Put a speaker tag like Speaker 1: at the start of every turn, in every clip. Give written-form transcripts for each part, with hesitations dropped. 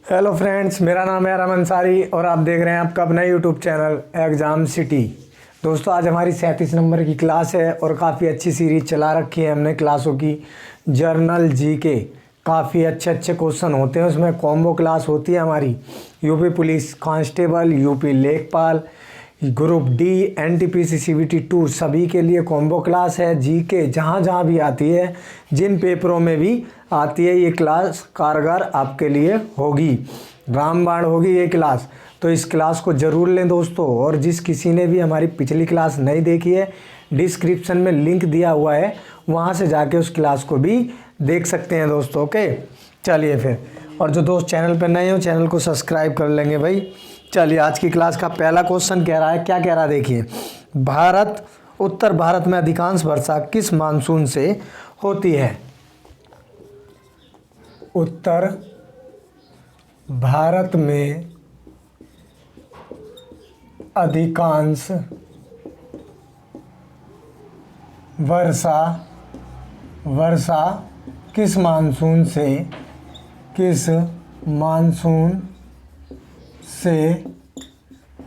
Speaker 1: Hello friends, मेरा नाम है अरम अंसारी और आप देख रहे हैं आपका अपना यूट्यूब चैनल एग्ज़ाम सिटी। दोस्तों, आज हमारी 37 नंबर की क्लास है और काफ़ी अच्छी सीरीज चला रखी है हमने क्लासों की। जर्नल जीके काफ़ी अच्छे क्वेश्चन होते हैं उसमें। कॉम्बो क्लास होती है हमारी यूपी पुलिस कांस्टेबल, यूपी लेखपाल, ग्रुप डी, एनटीपीसी, सीबीटी 2 सभी के लिए कॉम्बो क्लास है। जीके जहाँ जहाँ भी आती है, जिन पेपरों में भी आती है, ये क्लास कारगर आपके लिए होगी, रामबाण होगी ये क्लास। तो इस क्लास को ज़रूर लें दोस्तों। और जिस किसी ने भी हमारी पिछली क्लास नहीं देखी है, डिस्क्रिप्शन में लिंक दिया हुआ है, वहाँ से जाके उस क्लास को भी देख सकते हैं दोस्तों। ओके, चलिए फिर। और जो दोस्त चैनल पर नए हो, चैनल को सब्सक्राइब कर लेंगे भाई। चलिए, आज की क्लास का पहला क्वेश्चन कह रहा है, क्या कह रहा है देखिए। उत्तर भारत में अधिकांश वर्षा किस मानसून से होती है? उत्तर भारत में अधिकांश वर्षा किस मानसून से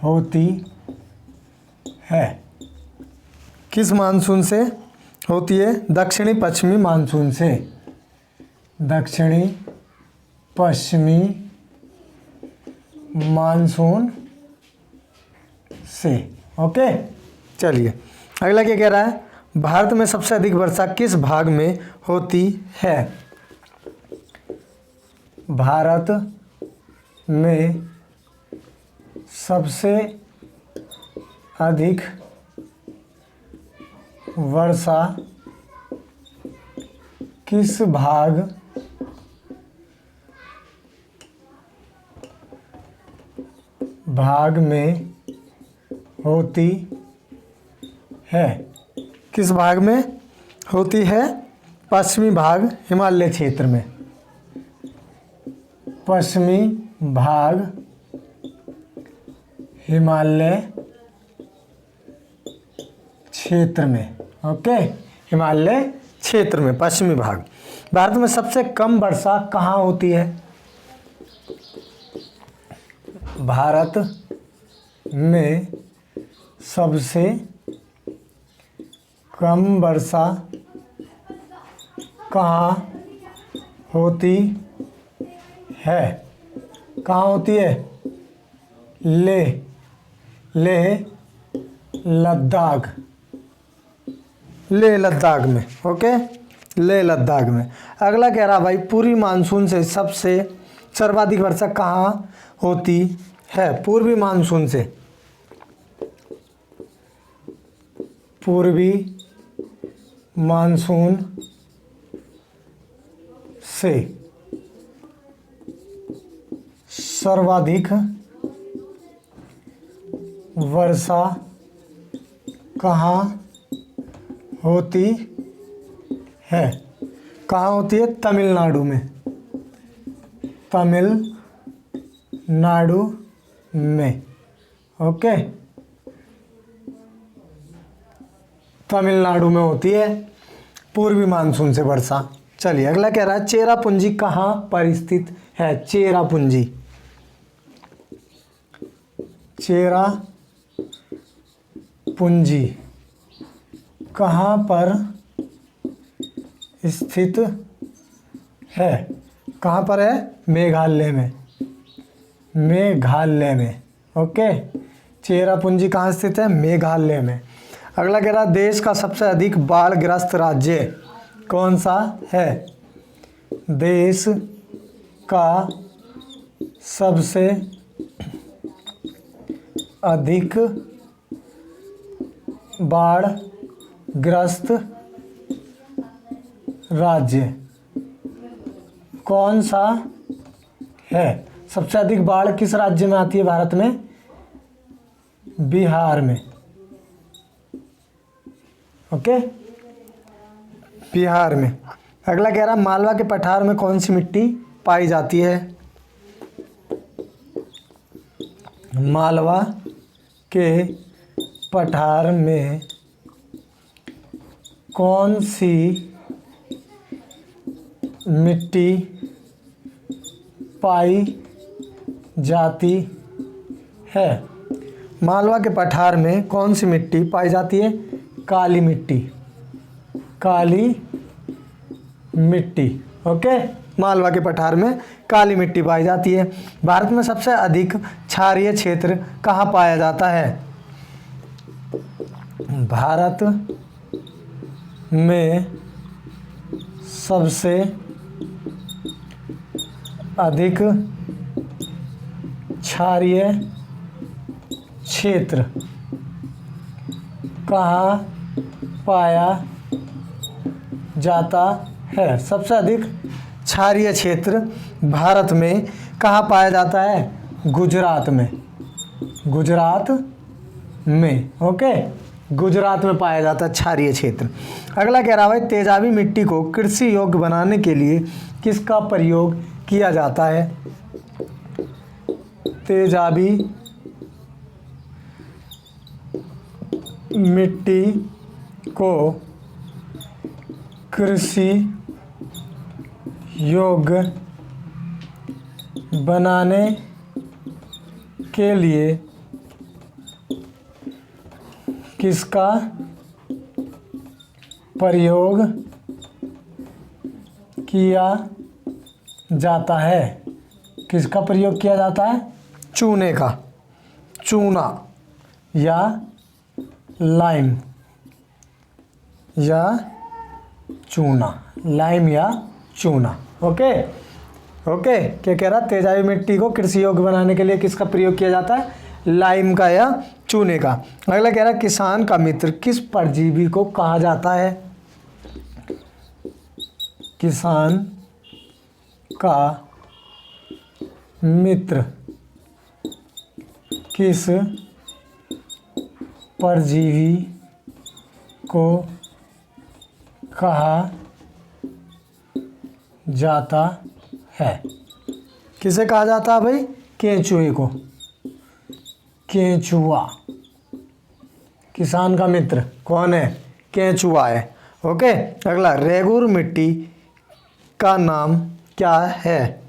Speaker 1: होती है? किस मानसून से होती है? दक्षिणी पश्चिमी मानसून से। दक्षिणी पश्चिमी मानसून से। ओके, चलिए अगला क्या कह रहा है। भारत में सबसे अधिक वर्षा किस भाग में होती है? भारत में सबसे अधिक वर्षा किस भाग में होती है? किस भाग में होती है? पश्चिमी भाग, हिमालय क्षेत्र में। पश्चिमी भाग, हिमालय क्षेत्र में। ओके, हिमालय क्षेत्र में पश्चिमी भाग। भारत में सबसे कम वर्षा कहाँ होती है? भारत में सबसे कम वर्षा कहाँ होती है? कहाँ होती है? लेह लद्दाख में। ओके, लेह लद्दाख में। अगला कह रहा भाई, पूर्वी मानसून से सबसे सर्वाधिक वर्षा कहाँ होती है? पूर्वी मानसून से। पूर्वी मानसून से सर्वाधिक वर्षा कहाँ होती है? कहाँ होती है? तमिलनाडु में। तमिलनाडु में। ओके, तमिलनाडु में होती है पूर्वी मानसून से वर्षा। चलिए अगला कह रहा है, चेरापूंजी कहाँ पर स्थित है? चेरापूंजी कहाँ पर स्थित है? कहाँ पर है? मेघालय में। ओके, चेरापूंजी कहाँ स्थित है? मेघालय में। अगला कह रहा, देश का सबसे अधिक बाढ़ग्रस्त राज्य कौन सा है? देश का सबसे अधिक बाढ़ग्रस्त राज्य कौन सा है? सबसे अधिक बाढ़ किस राज्य में आती है भारत में? बिहार में। ओके, बिहार में। अगला कह रहा, मालवा के पठार में कौन सी मिट्टी पाई जाती है? मालवा के पठार में कौन सी मिट्टी पाई जाती है। मालवा के पठार में कौन सी मिट्टी पाई जाती है? काली मिट्टी। काली मिट्टी। ओके, मालवा के पठार में काली मिट्टी पाई जाती है। भारत में सबसे अधिक क्षारीय क्षेत्र कहाँ पाया जाता है? भारत में सबसे अधिक क्षारीय क्षेत्र कहाँ पाया जाता है? सबसे अधिक क्षारीय क्षेत्र भारत में कहाँ पाया जाता है? गुजरात में। गुजरात में। ओके, गुजरात में पाया जाता है क्षारीय क्षेत्र। अगला कह रहा है तेजाबी मिट्टी को कृषि योग्य बनाने के लिए किसका प्रयोग किया जाता है? तेजाबी मिट्टी को कृषि योग्य बनाने के लिए किसका प्रयोग किया जाता है? किसका प्रयोग किया जाता है? चूने का। चूना या लाइम या चूना। लाइम या चूना। ओके ओके, क्या कह रहा? तेजाबी मिट्टी को कृषि योग्य बनाने के लिए किसका प्रयोग किया जाता है? लाइम का या चूने का। अगला कह रहा है किसान का मित्र किस परजीवी को कहा जाता है? किसान का मित्र किस परजीवी को कहा जाता है? किसे कहा जाता है भाई? केंचुए को। केंचुआ। किसान का मित्र कौन है? केंचुआ है। ओके, अगला रेगुर मिट्टी का नाम क्या है?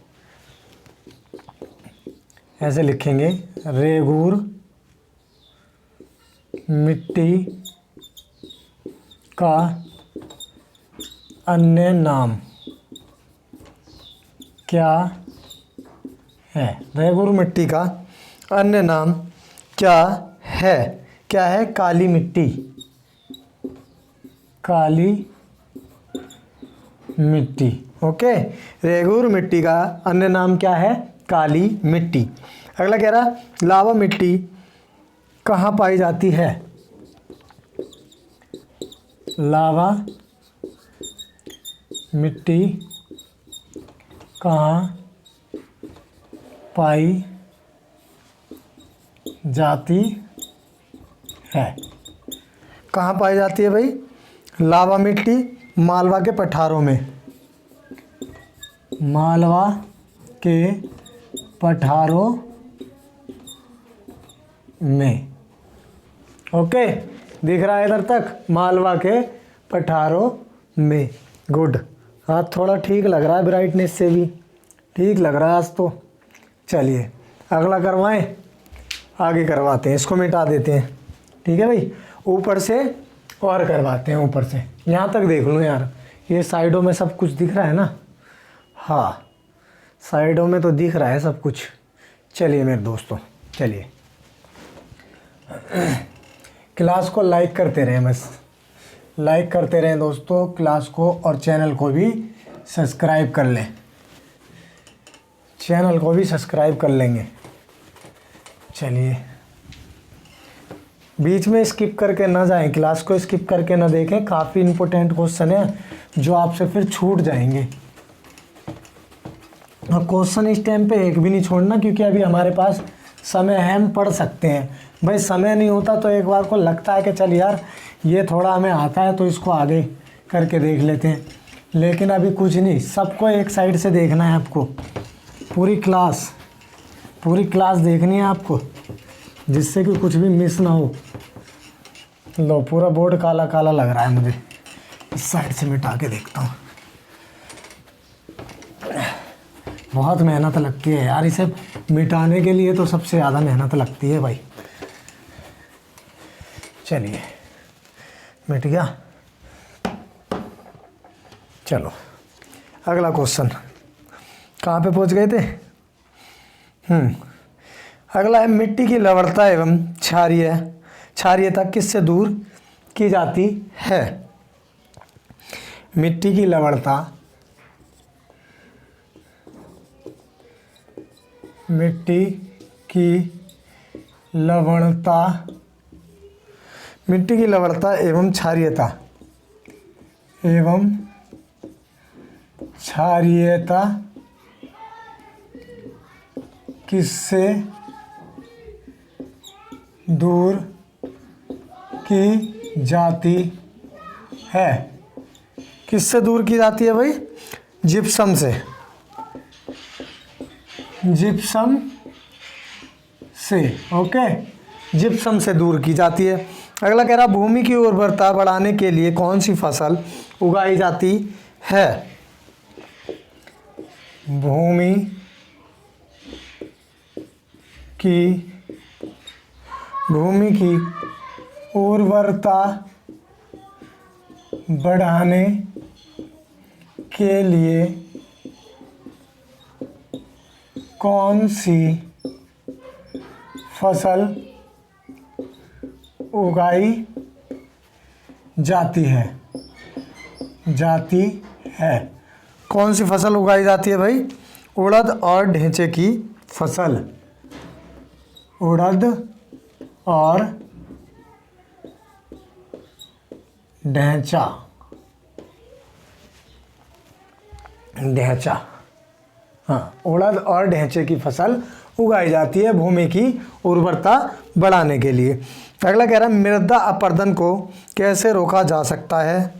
Speaker 1: ऐसे लिखेंगे, रेगुर मिट्टी का अन्य नाम क्या है? रेगुर मिट्टी का अन्य नाम क्या है? क्या है? काली मिट्टी। काली मिट्टी। ओके, रेगुर मिट्टी का अन्य नाम क्या है? काली मिट्टी। अगला कह रहा लावा मिट्टी कहाँ पाई जाती है? लावा मिट्टी कहाँ पाई जाती है? कहाँ पाई जाती है भाई? लावा मिट्टी मालवा के पठारों में। मालवा के पठारों में। ओके, दिख रहा है इधर तक? मालवा के पठारों में। गुड। हाथ थोड़ा ठीक लग रहा है, ब्राइटनेस से भी ठीक लग रहा है आज तो। चलिए अगला करवाएं, आगे करवाते हैं, इसको मिटा देते हैं। ठीक है भाई, ऊपर से और करवाते हैं। ऊपर से यहाँ तक देख लो यार, ये साइडों में सब कुछ दिख रहा है ना? हाँ, साइडों में तो दिख रहा है सब कुछ। चलिए मेरे दोस्तों, चलिए क्लास को लाइक करते रहें, बस लाइक करते रहें दोस्तों क्लास को, और चैनल को भी सब्सक्राइब कर लें। चैनल को भी सब्सक्राइब कर लेंगे। चलिए, बीच में स्किप करके ना जाएं, क्लास को स्किप करके ना देखें। काफ़ी इम्पोर्टेंट क्वेश्चन है जो आपसे फिर छूट जाएंगे। और क्वेश्चन इस टाइम पे एक भी नहीं छोड़ना, क्योंकि अभी हमारे पास समय है, हम पढ़ सकते हैं। भाई समय नहीं होता तो एक बार को लगता है कि चल यार ये थोड़ा हमें आता है तो इसको आगे करके देख लेते हैं, लेकिन अभी कुछ नहीं, सबको एक साइड से देखना है आपको। पूरी क्लास देखनी है आपको, जिससे कि कुछ भी मिस ना हो। लो, पूरा बोर्ड काला काला लग रहा है मुझे, इस साइड से मिटा के देखता हूँ। बहुत मेहनत लगती है यार, इसे मिटाने के लिए तो सबसे ज़्यादा मेहनत लगती है भाई। चलिए मिट गया। चलो अगला क्वेश्चन, कहाँ पे पहुँच गए थे? अगला है मिट्टी की लवणता एवं क्षारीयता किससे दूर की जाती है? मिट्टी की लवणता, मिट्टी की लवणता, मिट्टी की लवणता एवं क्षारीयता किससे दूर की जाती है? किससे दूर की जाती है भाई? जिप्सम से, जिप्सम से। ओके, जिप्सम से दूर की जाती है। अगला कह रहा भूमि की उर्वरता बढ़ाने के लिए कौन सी फसल उगाई जाती है? भूमि की उर्वरता बढ़ाने के लिए कौन सी फसल उगाई जाती है? कौन सी फसल उगाई जाती है भाई? उड़द और ढेंचे की फसल। उड़द और ढेंचा, हाँ, उड़द और ढेंचे की फसल उगाई जाती है भूमि की उर्वरता बढ़ाने के लिए। अगला कह रहा है मृदा अपरदन को कैसे रोका जा सकता है?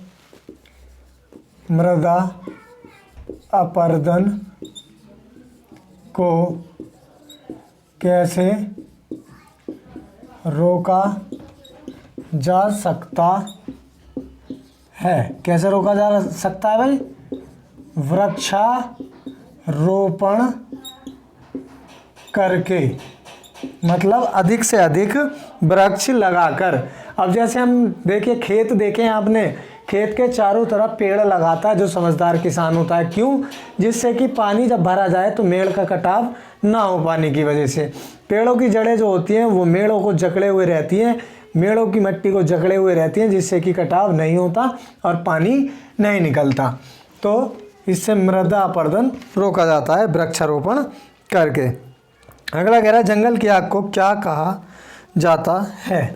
Speaker 1: मृदा अपरदन को कैसे रोका जा सकता है? कैसे रोका जा सकता है भाई? वृक्षारोपण करके, मतलब अधिक से अधिक वृक्ष लगाकर। अब जैसे हम देखिए, खेत देखें आपने, खेत के चारों तरफ पेड़ लगाता है जो समझदार किसान होता है। क्यों? जिससे कि पानी जब भरा जाए तो मेड़ का कटाव ना हो पानी की वजह से। पेड़ों की जड़ें जो होती हैं वो मेड़ों को जकड़े हुए रहती हैं, मेड़ों की मिट्टी को जकड़े हुए रहती हैं, जिससे कि कटाव नहीं होता और पानी नहीं निकलता। तो इससे मृदा अपरदन रोका जाता है वृक्षारोपण करके। अगला कह रहा है जंगल की आग को क्या कहा जाता है?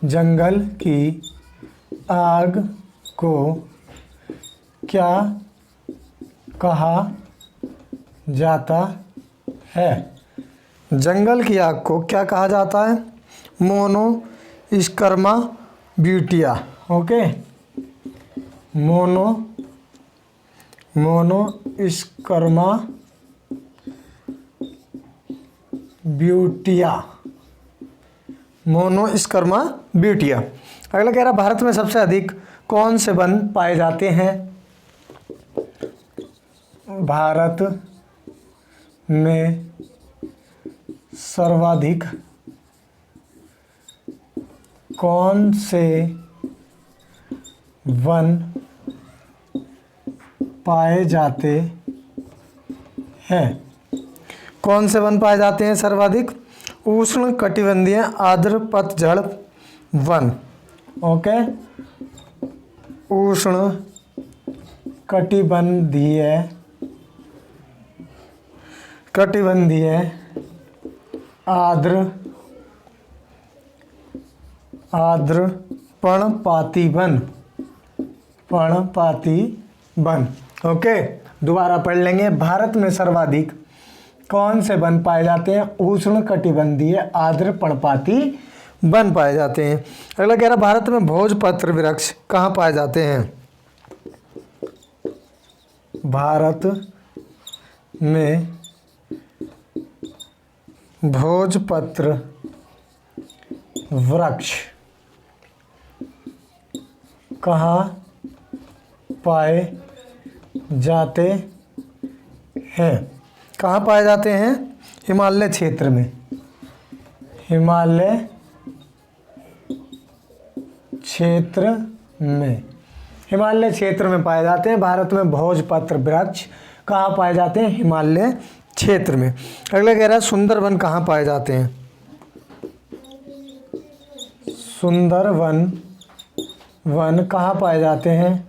Speaker 1: जंगल की आग को क्या कहा जाता है? जंगल की आग को क्या कहा जाता है? Monosperma Butea. Okay, monosperma Butea, monosperma Butea. अगला कह रहा भारत में सबसे अधिक कौन से वन पाए जाते हैं? भारत में सर्वाधिक कौन से वन पाए जाते हैं? कौन से वन पाए जाते हैं सर्वाधिक? उष्ण कटिबंधीय आर्द्र पतझड़ वन। ओके, उष्ण कटिबंधीय आर्द्र पर्णपाती वन। ओके, दोबारा पढ़ लेंगे। भारत में सर्वाधिक कौन से वन पाए जाते हैं? उष्ण कटिबंधीय आर्द्र पर्णपाती वन पाए जाते हैं। अगला कह रहा भारत में भोजपत्र वृक्ष कहाँ पाए जाते हैं? भारत में भोजपत्र वृक्ष कहाँ पाए जाते हैं? कहाँ पाए जाते हैं? हिमालय क्षेत्र में। हिमालय क्षेत्र में, हिमालय क्षेत्र में पाए जाते हैं। भारत में भोजपत्र वृक्ष कहाँ पाए जाते हैं? हिमालय क्षेत्र में। अगला कह रहा है सुंदरवन कहाँ पाए जाते हैं? सुंदरवन कहाँ पाए जाते हैं?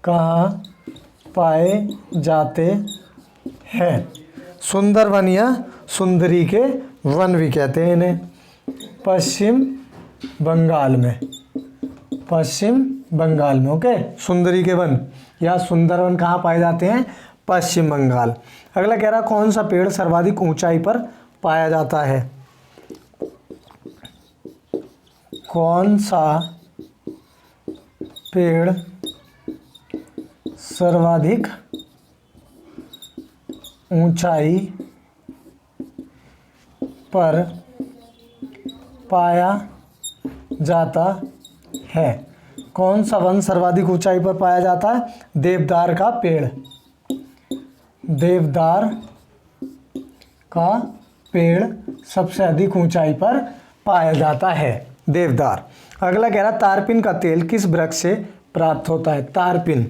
Speaker 1: कहाँ पाए जाते हैं? सुंदरवन या सुंदरी के वन भी कहते हैं इन्हें। पश्चिम बंगाल में, पश्चिम बंगाल में। ओके, सुंदरी के वन या सुंदरवन कहाँ पाए जाते हैं? पश्चिम बंगाल। अगला कह रहा है कौन सा पेड़ सर्वाधिक ऊंचाई पर पाया जाता है? कौन सा पेड़ सर्वाधिक ऊंचाई पर पाया जाता है? कौन सा वन सर्वाधिक ऊंचाई पर पाया जाता है? देवदार का पेड़। देवदार का पेड़ सबसे अधिक ऊंचाई पर पाया जाता है, देवदार। अगला कह रहा तारपीन का तेल किस वृक्ष से प्राप्त होता है? तारपीन,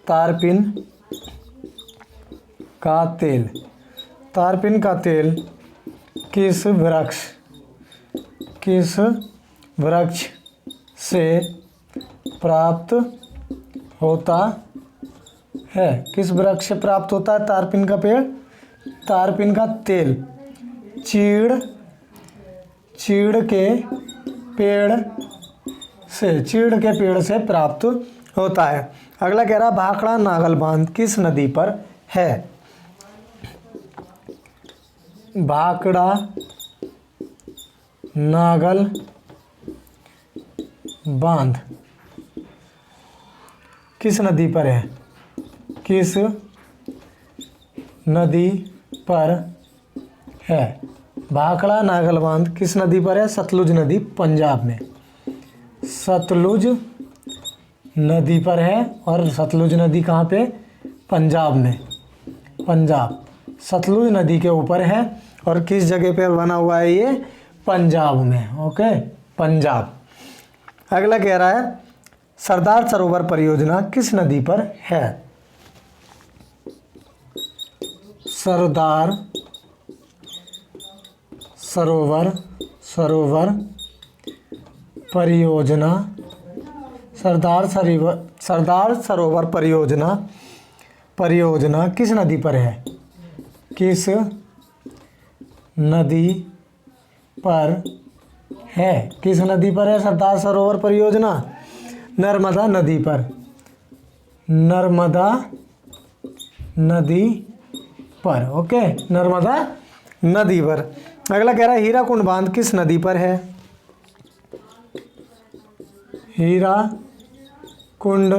Speaker 1: तारपीन का तेल, तारपीन का तेल किस वृक्ष से प्राप्त होता है? किस वृक्ष से प्राप्त होता है तारपीन का पेड़? तारपीन का तेल चीड़ के पेड़ से प्राप्त होता है। अगला कह रहा भाखड़ा नागल बांध किस नदी पर है? भाखड़ा नागल बांध किस नदी पर है? किस नदी पर है? भाखड़ा नागल बांध किस नदी पर है? सतलुज नदी, पंजाब में। सतलुज नदी पर है। और सतलुज नदी कहाँ पे? पंजाब में। पंजाब सतलुज नदी के ऊपर है। और किस जगह पर बना हुआ है ये? पंजाब में। ओके, पंजाब। अगला कह रहा है सरदार सरोवर परियोजना किस नदी पर है? सरदार सरोवर परियोजना, सरदार सरोवर परियोजना किस नदी पर है? किस नदी पर है? किस नदी पर है सरदार सरोवर परियोजना? नर्मदा नदी पर। नर्मदा नदी पर। ओके, नर्मदा नदी पर। अगला कह रहा है हीराकुंड बांध किस नदी पर है? हीराकुंड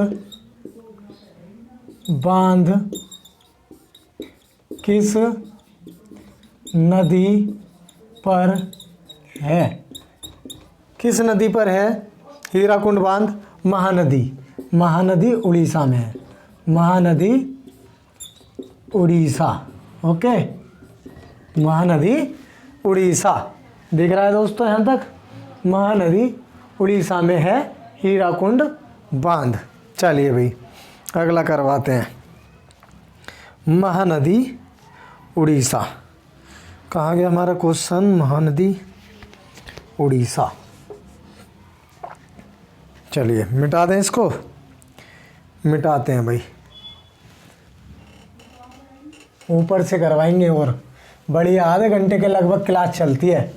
Speaker 1: बांध किस नदी पर है? किस नदी पर है हीराकुंड बांध? महानदी। महानदी उड़ीसा में है। महानदी उड़ीसा। ओके, महानदी उड़ीसा। दिख रहा है दोस्तों यहाँ तक? महानदी उड़ीसा में है हीराकुंड बांध। चलिए भाई अगला करवाते हैं। महानदी उड़ीसा, कहाँ गया हमारा क्वेश्चन? महानदी उड़ीसा। चलिए मिटा दें इसको, मिटाते हैं भाई। ऊपर से करवाएंगे और बढ़िया। आधे घंटे के लगभग क्लास चलती है।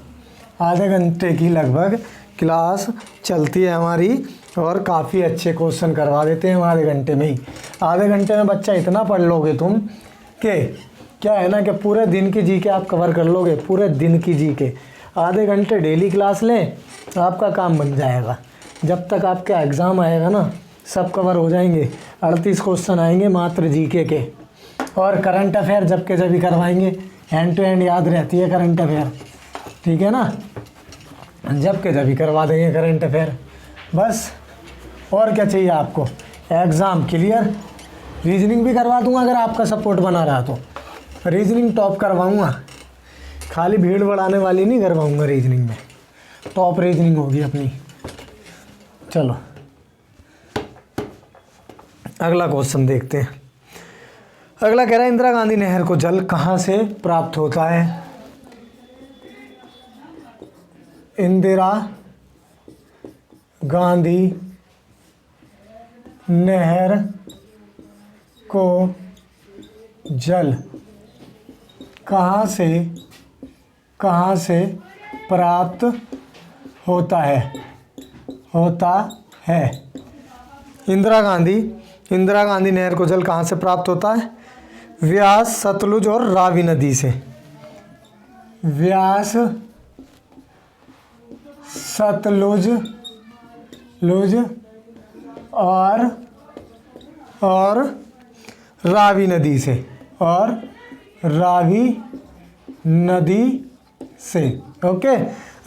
Speaker 1: आधे घंटे की लगभग क्लास चलती है हमारी। और काफ़ी अच्छे क्वेश्चन करवा देते हैं हम आधे घंटे में ही। आधे घंटे में बच्चा इतना पढ़ लोगे तुम कि क्या है ना कि पूरे दिन की जीके आप कवर कर लोगे। पूरे दिन की जीके आधे घंटे डेली क्लास लें तो आपका काम बन जाएगा। जब तक आपका एग्ज़ाम आएगा ना सब कवर हो जाएंगे। 38 क्वेश्चन आएंगे मात्र जीके के। और करंट अफेयर जब के जब भी करवाएंगे। हैंड टू हैंड याद रहती है करंट अफेयर, ठीक है ना? जब के जब भी करवा देंगे करंट अफेयर। बस और क्या चाहिए आपको? एग्ज़ाम क्लियर, रीजनिंग भी करवा दूंगा अगर आपका सपोर्ट बना रहा तो। रीजनिंग टॉप करवाऊंगा, खाली भीड़ बढ़ाने वाली नहीं करवाऊंगा, रीजनिंग में टॉप रीजनिंग होगी अपनी। चलो अगला क्वेश्चन देखते हैं। अगला कह रहा है इंदिरा गांधी नहर को जल कहाँ से प्राप्त होता है? इंदिरा गांधी नहर को जल कहाँ से प्राप्त होता है? इंदिरा गांधी नहर को जल कहाँ से प्राप्त होता है? व्यास, सतलुज और रावी नदी से। व्यास, सतलुज और रावी नदी से, ओके,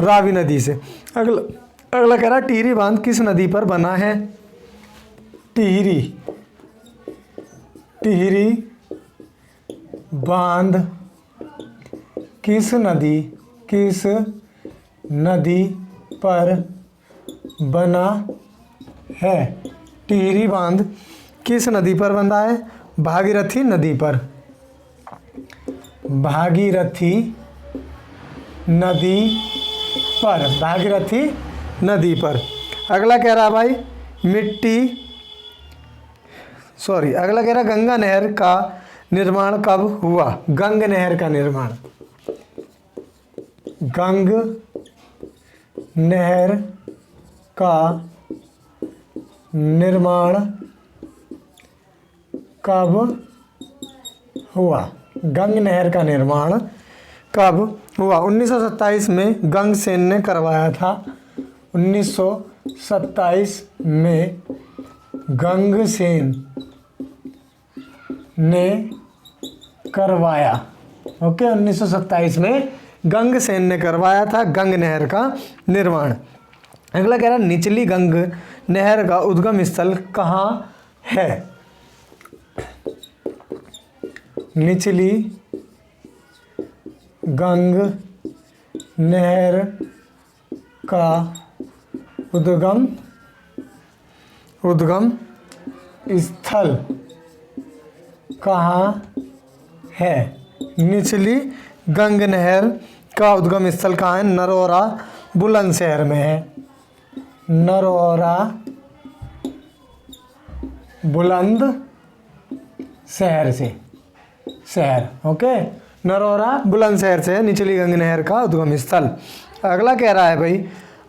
Speaker 1: रावी नदी से। अगला कह रहा है टिहरी बांध किस नदी पर बना है? टिहरी बांध किस नदी पर बना है? टिहरी बांध किस नदी पर बना है? भागीरथी नदी पर। भागीरथी नदी पर। अगला कह रहा भाई अगला कह रहा गंगा नहर का निर्माण कब हुआ? गंग नहर का निर्माण कब हुआ? गंग नहर का निर्माण कब हुआ? 1927 में गंगसेन ने करवाया था। 1927 में गंगसेन ने करवाया। ओके, 1927 में गंगसेन ने करवाया था गंग नहर का निर्माण। अगला कह रहा निचली गंग नहर का उद्गम स्थल कहाँ है? निचली गंग नहर का उद्गम स्थल कहाँ है? निचली गंग नहर का उद्गम स्थल कहाँ है? नरौरा बुलंदशहर में है। नरौरा बुलंदशहर ओके, नरौरा बुलंदशहर से निचली गंग नहर का उद्गम स्थल। अगला कह रहा है भाई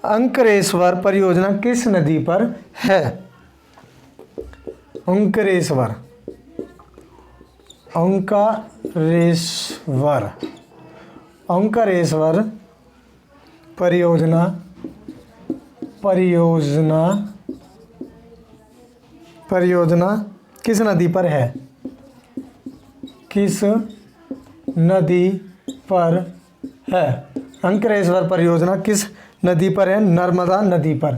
Speaker 1: अंकरेश्वर परियोजना किस नदी पर है? अंकरेश्वर परियोजना किस नदी पर है? किस नदी पर है? अंकरेश्वर परियोजना किस नदी पर है? नर्मदा नदी पर।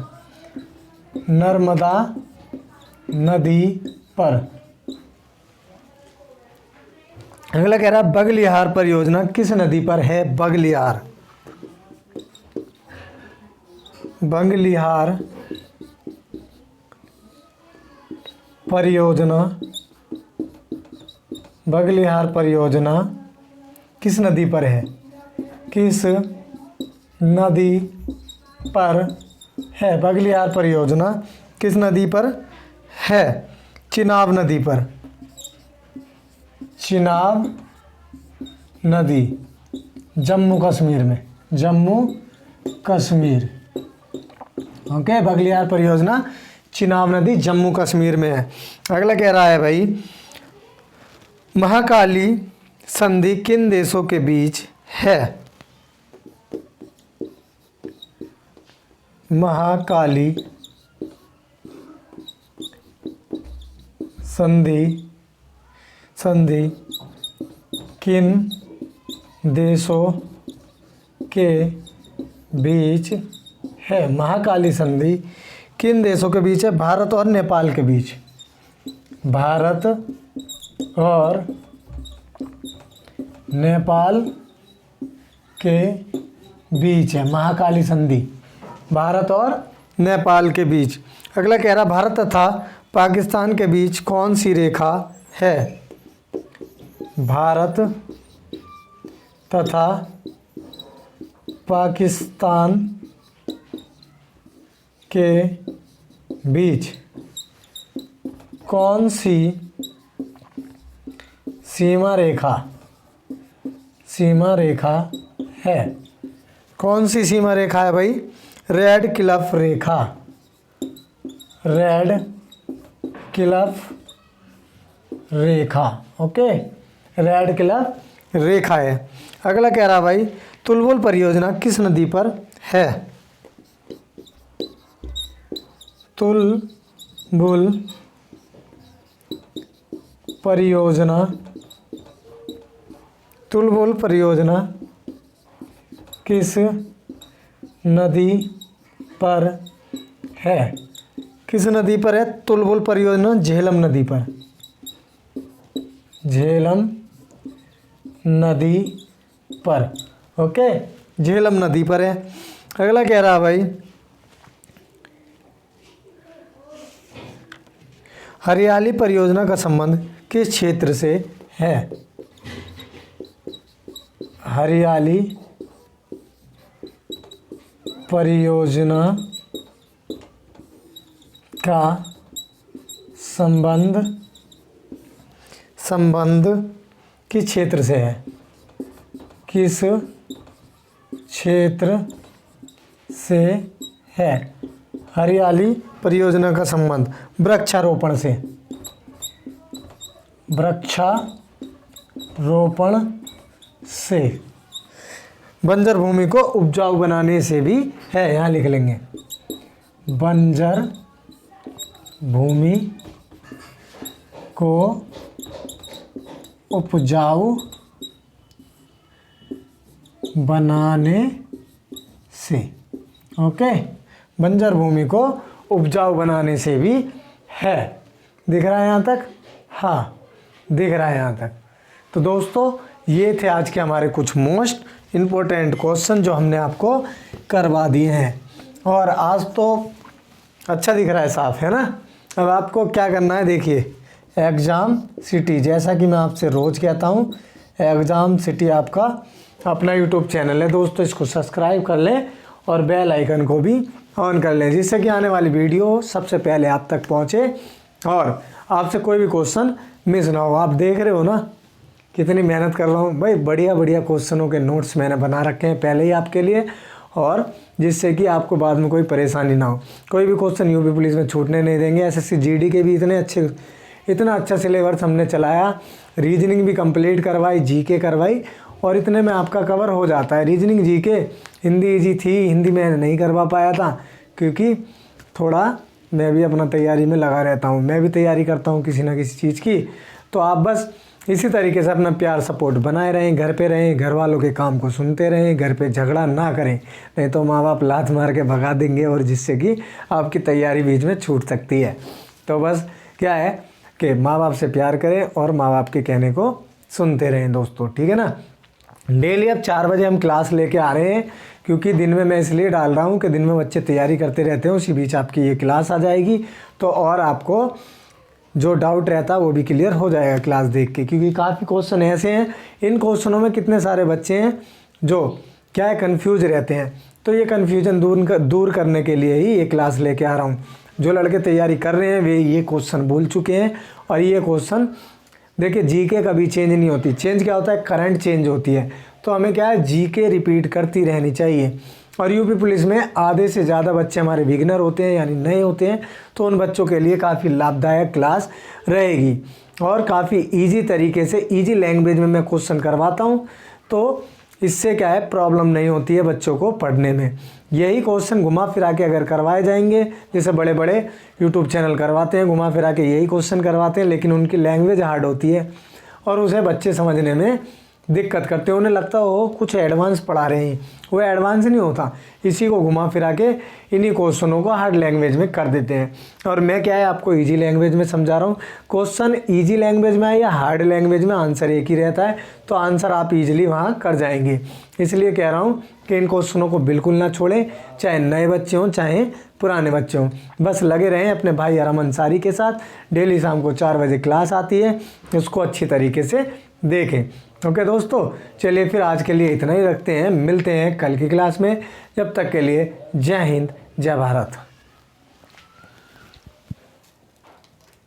Speaker 1: अगला कह रहा है बगलियार परियोजना किस नदी पर है? बगलियार परियोजना किस नदी पर है? किस नदी पर है? बगलियार परियोजना किस नदी पर है? चिनाब नदी पर। चिनाब नदी जम्मू कश्मीर ओके, बगलियार परियोजना चिनाब नदी जम्मू कश्मीर में है। अगला कह रहा है भाई महाकाली संधि किन देशों के बीच है? महाकाली संधि किन देशों के बीच है? महाकाली संधि किन देशों के बीच है? भारत और नेपाल के बीच। भारत और नेपाल के बीच है, महाकाली संधि भारत और नेपाल के बीच। अगला कह रहा भारत तथा पाकिस्तान के बीच कौन सी रेखा है? भारत तथा पाकिस्तान के बीच कौन सी सीमा रेखा है? कौन सी सीमा रेखा है भाई? रेड क्लिफ रेखा, रेड क्लिफ रेखा, ओके, रेड क्लिफ रेखा है। अगला कह रहा भाई तुलबुल परियोजना किस नदी पर है? तुलबुल परियोजना किस नदी पर है? किस नदी पर है तुलबुल परियोजना? झेलम नदी पर, झेलम नदी पर, ओके, झेलम नदी पर है। अगला कह रहा भाई हरियाली परियोजना का संबंध किस क्षेत्र से है? हरियाली परियोजना का संबंध किस क्षेत्र से है? किस क्षेत्र से है? हरियाली परियोजना का संबंध वृक्षारोपण से, वृक्षारोपण से। बंजर भूमि को उपजाऊ बनाने से भी है, यहाँ लिख लेंगे बंजर भूमि को उपजाऊ बनाने से, ओके, बंजर भूमि को उपजाऊ बनाने से भी है। दिख रहा है यहाँ तक? हाँ, दिख रहा है यहाँ तक। तो दोस्तों ये थे आज के हमारे कुछ मोस्ट इम्पोर्टेंट क्वेश्चन जो हमने आपको करवा दिए हैं। और आज तो अच्छा दिख रहा है, साफ है ना। अब आपको क्या करना है, देखिए एग्ज़ाम सिटी, जैसा कि मैं आपसे रोज़ कहता हूँ, एग्ज़ाम सिटी आपका अपना यूट्यूब चैनल है दोस्तों, इसको सब्सक्राइब कर लें और बेल आइकन को भी ऑन कर लें, जिससे कि आने वाली वीडियो सबसे पहले आप तक पहुँचे और आपसे कोई भी क्वेश्चन मिस ना हो। आप देख रहे हो ना कितनी मेहनत कर रहा हूँ भाई, बढ़िया बढ़िया क्वेश्चनों के नोट्स मैंने बना रखे हैं पहले ही आपके लिए, और जिससे कि आपको बाद में कोई परेशानी ना हो। कोई भी क्वेश्चन यूपी पुलिस में छूटने नहीं देंगे। एसएससी जीडी के भी इतना अच्छा सिलेबस हमने चलाया, रीजनिंग भी कंप्लीट करवाई, जीके करवाई, और इतने में आपका कवर हो जाता है। रीजनिंग जीके हिंदी ईजी थी, हिंदी में नहीं करवा पाया था क्योंकि थोड़ा मैं भी अपना तैयारी में लगा रहता हूँ, मैं भी तैयारी करता हूँ किसी ना किसी चीज़ की। तो आप बस इसी तरीके से अपना प्यार सपोर्ट बनाए रहें, घर पे रहें, घर वालों के काम को सुनते रहें, घर पे झगड़ा ना करें, नहीं तो माँ बाप लात मार के भगा देंगे और जिससे कि आपकी तैयारी बीच में छूट सकती है। तो बस क्या है कि माँ बाप से प्यार करें और माँ बाप के कहने को सुनते रहें दोस्तों, ठीक है ना। डेली अब 4 बजे हम क्लास लेके आ रहे हैं, क्योंकि दिन में मैं इसलिए डाल रहा हूँ कि दिन में बच्चे तैयारी करते रहते हैं, उसी बीच आपकी ये क्लास आ जाएगी, तो और आपको जो डाउट रहता है वो भी क्लियर हो जाएगा क्लास देख के। क्योंकि काफ़ी क्वेश्चन ऐसे हैं, इन क्वेश्चनों में कितने सारे बच्चे हैं जो क्या है कन्फ्यूज रहते हैं, तो ये कन्फ्यूजन दूर करने के लिए ही ये क्लास लेके आ रहा हूँ। जो लड़के तैयारी कर रहे हैं वे ये क्वेश्चन भूल चुके हैं, और ये क्वेश्चन देखिए जीके कभी चेंज नहीं होती, चेंज क्या होता है, करंट चेंज होती है। तो हमें क्या है जीके रिपीट करती रहनी चाहिए। और यूपी पुलिस में आधे से ज़्यादा बच्चे हमारे बिगिनर होते हैं, यानी नए होते हैं, तो उन बच्चों के लिए काफ़ी लाभदायक क्लास रहेगी और काफ़ी इजी तरीके से इजी लैंग्वेज में मैं क्वेश्चन करवाता हूँ, तो इससे क्या है प्रॉब्लम नहीं होती है बच्चों को पढ़ने में। यही क्वेश्चन घुमा फिरा के अगर करवाए जाएंगे, जैसे बड़े बड़े यूट्यूब चैनल करवाते हैं, घुमा फिरा के यही क्वेश्चन करवाते हैं, लेकिन उनकी लैंग्वेज हार्ड होती है और उसे बच्चे समझने में दिक्कत करते हैं, उन्हें लगता हो कुछ एडवांस पढ़ा रहे हैं, वो एडवांस नहीं होता, इसी को घुमा फिरा के इन्हीं क्वेश्चनों को हार्ड लैंग्वेज में कर देते हैं। और मैं क्या है आपको इजी लैंग्वेज में समझा रहा हूँ। क्वेश्चन इजी लैंग्वेज में है या हार्ड लैंग्वेज में, आंसर एक ही रहता है, तो आंसर आप इजीली वहाँ कर जाएंगे। इसलिए कह रहा हूँ कि इन क्वेश्चनों को बिल्कुल ना छोड़ें, चाहे नए बच्चे हों चाहे पुराने बच्चे हों, बस लगे रहें अपने भाई आराम अंसारी के साथ। डेली शाम को 4 बजे क्लास आती है, उसको अच्छी तरीके से देखें। ओके दोस्तों, चलिए फिर आज के लिए इतना ही रखते हैं, मिलते हैं कल की क्लास में। जब तक के लिए जय हिंद जय भारत।